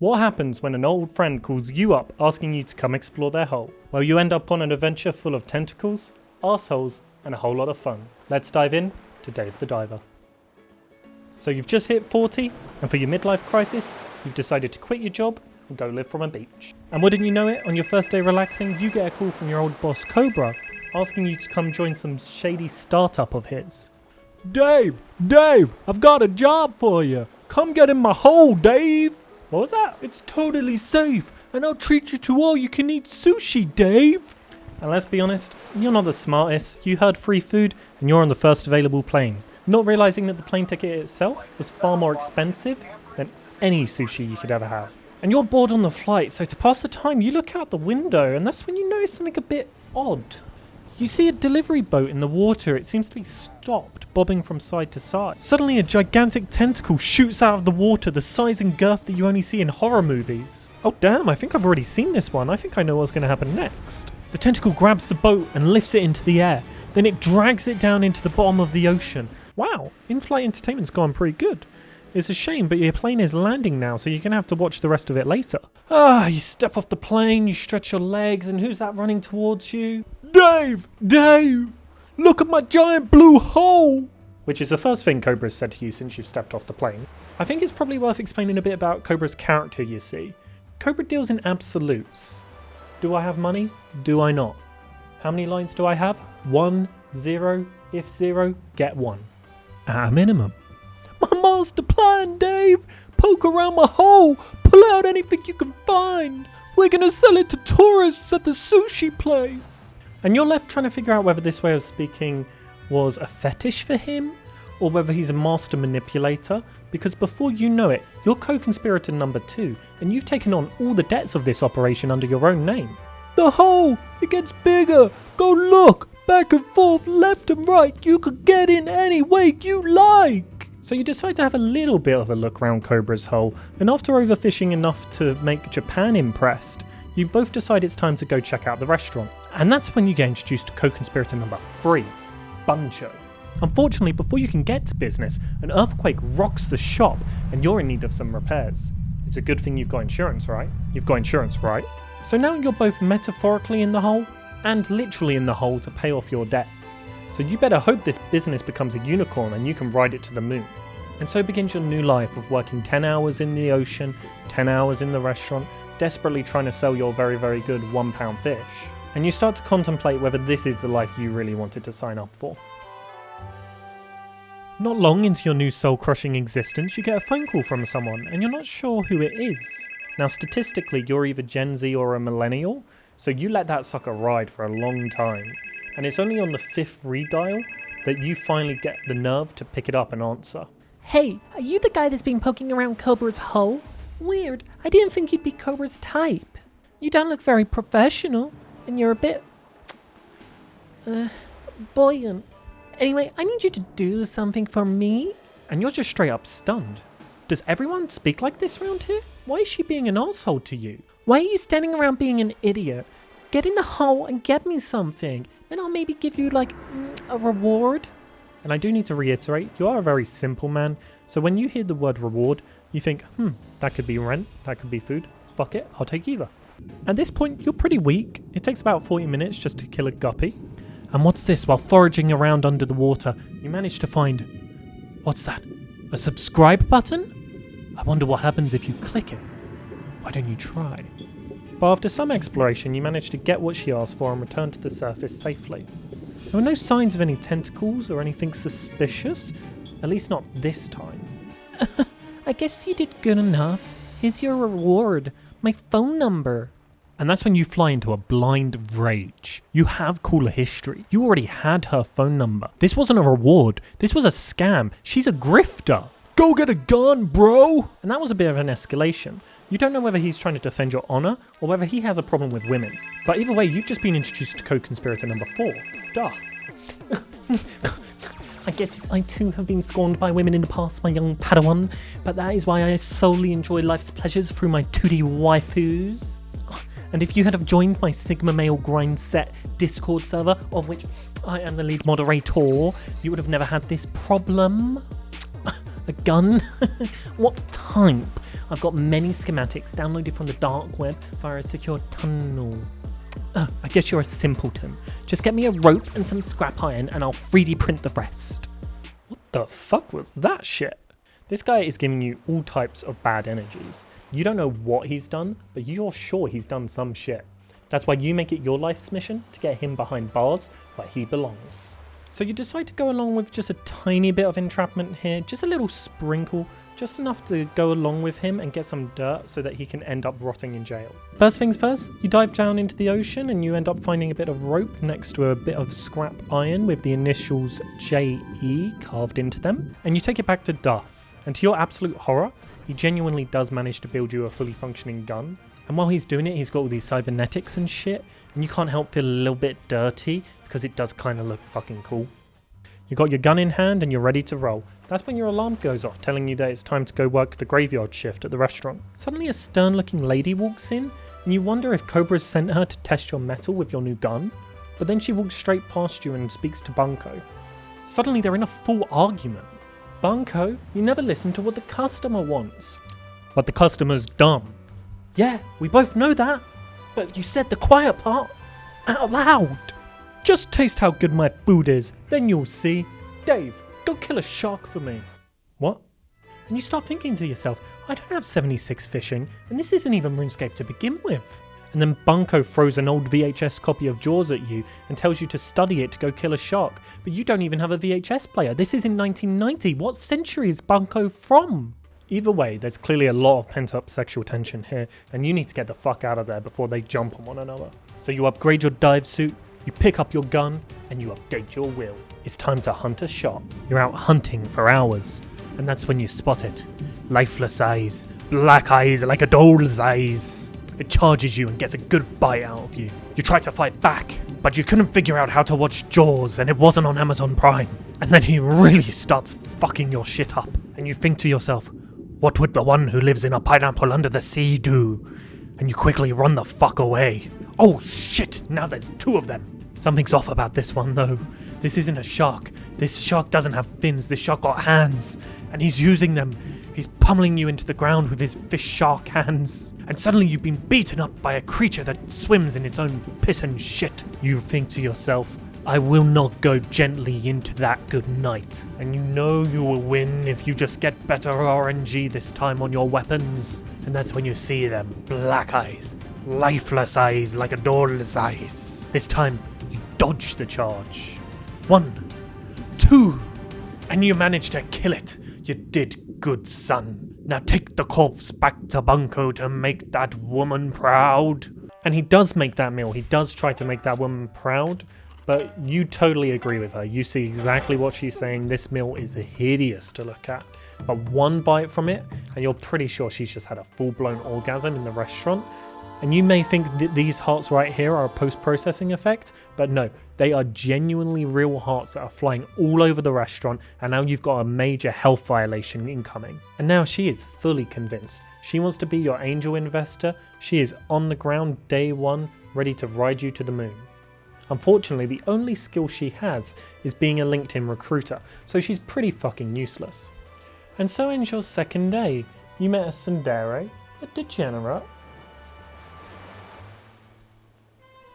What happens when an old friend calls you up asking you to come explore their hole? Well, you end up on an adventure full of tentacles, arseholes, and a whole lot of fun. Let's dive in to Dave the Diver. So you've just hit 40, and for your midlife crisis, you've decided to quit your job and go live from a beach. And wouldn't you know it, on your first day relaxing, you get a call from your old boss Cobra, asking you to come join some shady startup of his. Dave, I've got a job for you. Come get in my hole, Dave. What was that? It's totally safe, and I'll treat you to all you can eat sushi, Dave. And let's be honest, you're not the smartest. You heard free food, and you're on the first available plane. Not realizing that the plane ticket itself was far more expensive than any sushi you could ever have. And you're bored on the flight, so to pass the time, you look out the window, and that's when you notice something a bit odd. You see a delivery boat in the water. It seems to be stopped, bobbing from side to side. Suddenly a gigantic tentacle shoots out of the water, the size and girth that you only see in horror movies. Oh damn, I think I've already seen this one. I think I know what's going to happen next. The tentacle grabs the boat and lifts it into the air. Then it drags it down into the bottom of the ocean. Wow, in-flight entertainment's gone pretty good. It's a shame, but your plane is landing now, so you're going to have to watch the rest of it later. You step off the plane, you stretch your legs, and who's that running towards you? Dave, look at my giant blue hole. Which is the first thing Cobra's said to you since you've stepped off the plane. I think it's probably worth explaining a bit about Cobra's character, you see. Cobra deals in absolutes. Do I have money? Do I not? How many lines do I have? 1, 0, if 0, get 1. At a minimum. My master plan, Dave. Poke around my hole. Pull out anything you can find. We're gonna sell it to tourists at the sushi place. And you're left trying to figure out whether this way of speaking was a fetish for him or whether he's a master manipulator, because before you know it, you're co-conspirator number 2 and you've taken on all the debts of this operation under your own name. The hole, it gets bigger. Go look, back and forth, left and right. You could get in any way you like. So you decide to have a little bit of a look around Cobra's hole, and after overfishing enough to make Japan impressed, you both decide it's time to go check out the restaurant. And that's when you get introduced to co-conspirator number 3, Buncho. Unfortunately, before you can get to business, an earthquake rocks the shop and you're in need of some repairs. It's a good thing you've got insurance, right? You've got insurance, right? So now you're both metaphorically in the hole and literally in the hole to pay off your debts. So you better hope this business becomes a unicorn and you can ride it to the moon. And so begins your new life of working 10 hours in the ocean, 10 hours in the restaurant, desperately trying to sell your very, very good £1 fish. And you start to contemplate whether this is the life you really wanted to sign up for. Not long into your new soul-crushing existence, you get a phone call from someone and you're not sure who it is. Now statistically, you're either Gen Z or a millennial, so you let that sucker ride for a long time. And it's only on the 5th redial that you finally get the nerve to pick it up and answer. Hey, are you the guy that's been poking around Cobra's hole? Weird, I didn't think you'd be Cobra's type. You don't look very professional, and you're a bit... buoyant. Anyway, I need you to do something for me. And you're just straight up stunned. Does everyone speak like this around here? Why is she being an asshole to you? Why are you standing around being an idiot? Get in the hole and get me something. Then I'll maybe give you, like, a reward. And I do need to reiterate, you are a very simple man. So when you hear the word reward, you think, that could be rent, that could be food. Fuck it, I'll take either. At this point, you're pretty weak. It takes about 40 minutes just to kill a guppy. And what's this? While foraging around under the water, you manage to find... What's that? A subscribe button? I wonder what happens if you click it. Why don't you try? But after some exploration, you manage to get what she asked for and return to the surface safely. There were no signs of any tentacles or anything suspicious, at least not this time. I guess you did good enough. Here's your reward. My phone number. And that's when you fly into a blind rage. You have caller history. You already had her phone number. This wasn't a reward. This was a scam. She's a grifter. Go get a gun, bro. And that was a bit of an escalation. You don't know whether he's trying to defend your honor or whether he has a problem with women. But either way, you've just been introduced to co-conspirator number 4, Duff. I get it, I too have been scorned by women in the past, my young Padawan, but that is why I solely enjoy life's pleasures through my 2D waifus. And if you had have joined my Sigma Male Grind Set Discord server, of which I am the lead moderator, you would have never had this problem. A gun? What type? I've got many schematics downloaded from the dark web via a secure tunnel. I guess you're a simpleton. Just get me a rope and some scrap iron and I'll 3D print the rest. What the fuck was that shit? This guy is giving you all types of bad energies. You don't know what he's done, but you're sure he's done some shit. That's why you make it your life's mission to get him behind bars where he belongs. So you decide to go along with just a tiny bit of entrapment here, just a little sprinkle, just enough to go along with him and get some dirt so that he can end up rotting in jail. First things first, you dive down into the ocean and you end up finding a bit of rope next to a bit of scrap iron with the initials JE carved into them, and you take it back to Duff. And to your absolute horror, he genuinely does manage to build you a fully functioning gun. And while he's doing it, he's got all these cybernetics and shit, and you can't help feel a little bit dirty because it does kind of look fucking cool. You got your gun in hand and you're ready to roll. That's when your alarm goes off, telling you that it's time to go work the graveyard shift at the restaurant. Suddenly a stern looking lady walks in, and you wonder if Cobra's sent her to test your metal with your new gun. But then she walks straight past you and speaks to Bunko. Suddenly they're in a full argument. Bunko, you never listen to what the customer wants. But the customer's dumb. Yeah, we both know that. But you said the quiet part out loud. Just taste how good my food is, then you'll see. Dave, go kill a shark for me. What? And you start thinking to yourself, I don't have 76 fishing, and this isn't even RuneScape to begin with. And then Bunko throws an old VHS copy of Jaws at you and tells you to study it to go kill a shark. But you don't even have a VHS player. This is in 1990. What century is Bunko from? Either way, there's clearly a lot of pent-up sexual tension here, and you need to get the fuck out of there before they jump on one another. So you upgrade your dive suit, you pick up your gun, and you update your will. It's time to hunt a shark. You're out hunting for hours, and that's when you spot it. Lifeless eyes, black eyes like a doll's eyes. It charges you and gets a good bite out of you. You try to fight back, but you couldn't figure out how to watch Jaws and it wasn't on Amazon Prime. And then he really starts fucking your shit up. And you think to yourself, what would the one who lives in a pineapple under the sea do? And you quickly run the fuck away. Oh shit, now there's two of them. Something's off about this one though. This isn't a shark. This shark doesn't have fins. This shark got hands. And he's using them. He's pummeling you into the ground with his fish shark hands. And suddenly you've been beaten up by a creature that swims in its own piss and shit. You think to yourself, I will not go gently into that good night. And you know you will win if you just get better RNG this time on your weapons. And that's when you see them. Black eyes. Lifeless eyes like a doll's eyes. This time, you dodge the charge. 1, 2, and you managed to kill it. You did good, son. Now take the corpse back to Bunko to make that woman proud. And he does make that meal. He does try to make that woman proud. But you totally agree with her. You see exactly what she's saying. This meal is hideous to look at. But one bite from it, and you're pretty sure she's just had a full-blown orgasm in the restaurant. And you may think that these hearts right here are a post-processing effect, but no, they are genuinely real hearts that are flying all over the restaurant, and now you've got a major health violation incoming. And now she is fully convinced. She wants to be your angel investor. She is on the ground day one, ready to ride you to the moon. Unfortunately, the only skill she has is being a LinkedIn recruiter, so she's pretty fucking useless. And so ends your second day. You met a tsundere, a degenerate.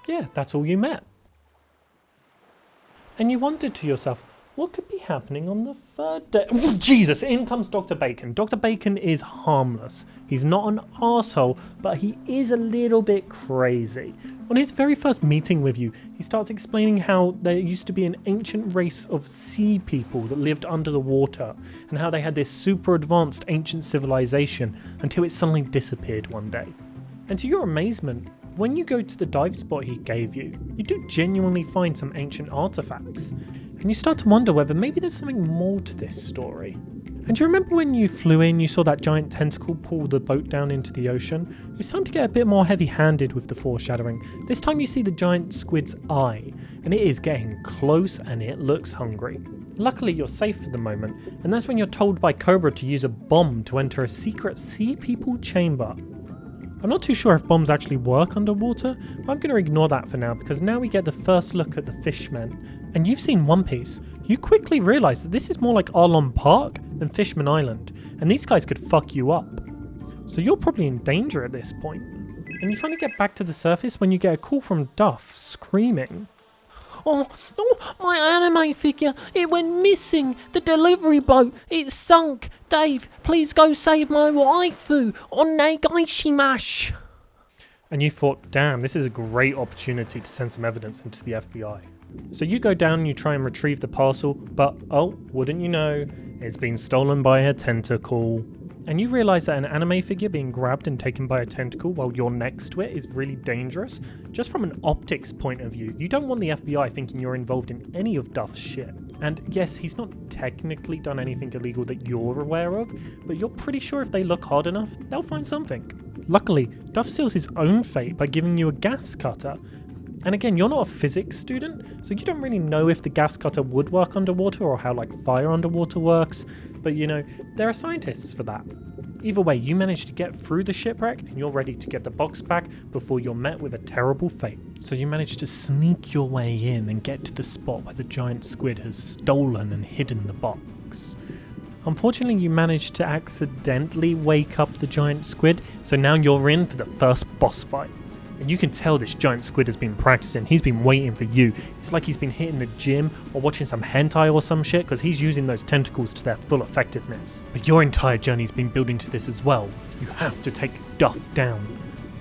Yeah, that's all you met. And you wondered to yourself, what could be happening on the third day? Oh, Jesus, in comes Dr. Bacon. Dr. Bacon is harmless. He's not an arsehole, but he is a little bit crazy. On his very first meeting with you, he starts explaining how there used to be an ancient race of sea people that lived under the water, and how they had this super advanced ancient civilization until it suddenly disappeared one day. And to your amazement, when you go to the dive spot he gave you, you do genuinely find some ancient artifacts. And you start to wonder whether maybe there's something more to this story. And do you remember when you flew in, you saw that giant tentacle pull the boat down into the ocean? It's time to get a bit more heavy-handed with the foreshadowing. This time you see the giant squid's eye, and it is getting close and it looks hungry. Luckily you're safe for the moment, and that's when you're told by Cobra to use a bomb to enter a secret sea people chamber. I'm not too sure if bombs actually work underwater, but I'm going to ignore that for now because now we get the first look at the fishmen. And you've seen One Piece. You quickly realise that this is more like Arlong Park than Fishman Island, and these guys could fuck you up. So you're probably in danger at this point. And you finally get back to the surface when you get a call from Duff screaming. Oh, my anime figure, it went missing. The delivery boat, it sunk. Dave, please go save my waifu. Onegaishimasu. And you thought, damn, this is a great opportunity to send some evidence into the FBI. So you go down and you try and retrieve the parcel, but oh, wouldn't you know, it's been stolen by a tentacle. And you realise that an anime figure being grabbed and taken by a tentacle while you're next to it is really dangerous, just from an optics point of view. You don't want the FBI thinking you're involved in any of Duff's shit. And yes, he's not technically done anything illegal that you're aware of, but you're pretty sure if they look hard enough, they'll find something. Luckily, Duff seals his own fate by giving you a gas cutter. And again, you're not a physics student, so you don't really know if the gas cutter would work underwater or how like fire underwater works, but you know, there are scientists for that. Either way, you manage to get through the shipwreck and you're ready to get the box back before you're met with a terrible fate. So you manage to sneak your way in and get to the spot where the giant squid has stolen and hidden the box. Unfortunately, you managed to accidentally wake up the giant squid, so now you're in for the first boss fight. And you can tell this giant squid has been practicing. He's been waiting for you. It's like he's been hitting the gym or watching some hentai or some shit, because he's using those tentacles to their full effectiveness. But your entire journey's been building to this as well. You have to take Duff down.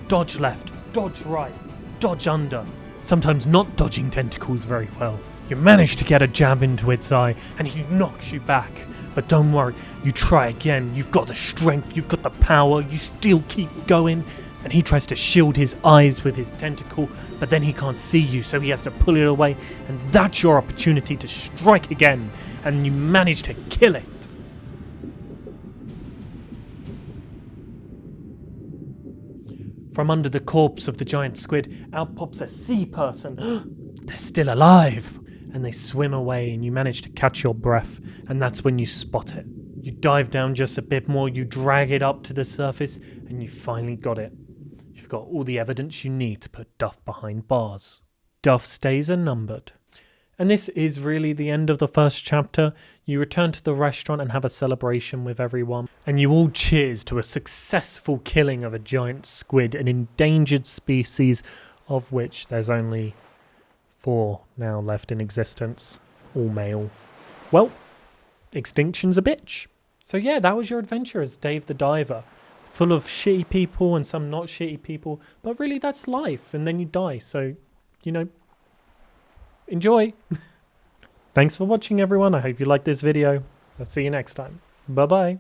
Dodge left, dodge right, dodge under. Sometimes not dodging tentacles very well. You manage to get a jab into its eye and he knocks you back. But don't worry, you try again. You've got the strength, you've got the power, you still keep going. And he tries to shield his eyes with his tentacle, but then he can't see you, so he has to pull it away, and that's your opportunity to strike again, and you manage to kill it. From under the corpse of the giant squid, out pops a sea person. They're still alive! And they swim away, and you manage to catch your breath, and that's when you spot it. You dive down just a bit more, you drag it up to the surface, and you finally got it. You've got all the evidence you need to put Duff behind bars. Duff's days are numbered. And this is really the end of the first chapter. You return to the restaurant and have a celebration with everyone. And you all cheers to a successful killing of a giant squid, an endangered species of which there's only 4 now left in existence. All male. Well, extinction's a bitch. So yeah, that was your adventure as Dave the Diver. Full of shitty people and some not shitty people, but really that's life, and then you die, so, you know, enjoy. Thanks for watching everyone, I hope you liked this video. I'll see you next time. Bye bye.